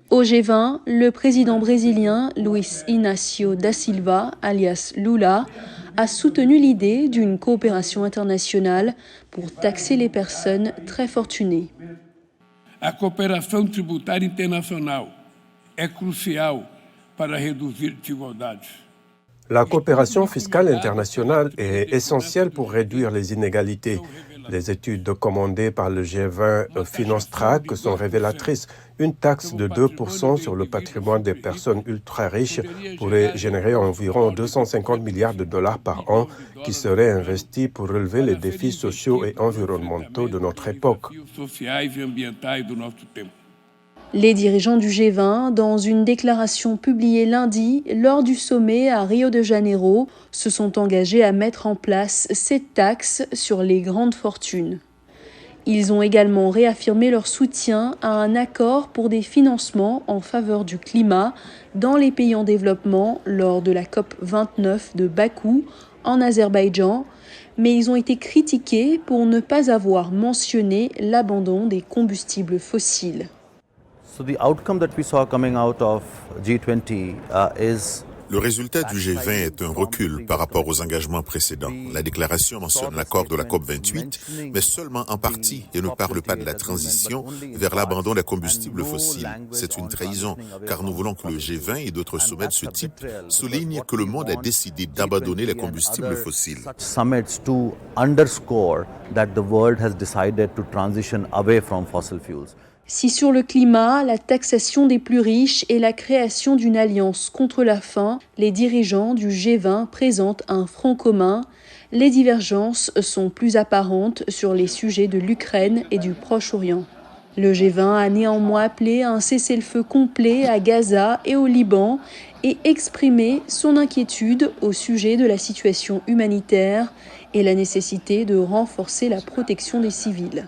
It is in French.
Au G20, le président brésilien Luiz Inácio da Silva, alias Lula, a soutenu l'idée d'une coopération internationale pour taxer les personnes très fortunées. A cooperação tributária internacional é crucial para reduzir desigualdades. La coopération fiscale internationale est essentielle pour réduire les inégalités. Les études commandées par le G20 Finance Track sont révélatrices. Une taxe de 2% sur le patrimoine des personnes ultra riches pourrait générer environ 250 milliards de dollars par an qui seraient investis pour relever les défis sociaux et environnementaux de notre époque. Les dirigeants du G20, dans une déclaration publiée lundi lors du sommet à Rio de Janeiro, se sont engagés à mettre en place cette taxe sur les grandes fortunes. Ils ont également réaffirmé leur soutien à un accord pour des financements en faveur du climat dans les pays en développement lors de la COP29 de Bakou, en Azerbaïdjan, mais ils ont été critiqués pour ne pas avoir mentionné l'abandon des combustibles fossiles. Le résultat du G20 est un recul par rapport aux engagements précédents. La déclaration mentionne l'accord de la COP28, mais seulement en partie et ne parle pas de la transition vers l'abandon des combustibles fossiles. C'est une trahison, car nous voulons que le G20 et d'autres sommets de ce type soulignent que le monde a décidé d'abandonner les combustibles fossiles. Summits to underscore that the world has decided to transition away from fossil fuels. Si sur le climat, la taxation des plus riches et la création d'une alliance contre la faim, les dirigeants du G20 présentent un front commun, les divergences sont plus apparentes sur les sujets de l'Ukraine et du Proche-Orient. Le G20 a néanmoins appelé à un cessez-le-feu complet à Gaza et au Liban et exprimé son inquiétude au sujet de la situation humanitaire et la nécessité de renforcer la protection des civils.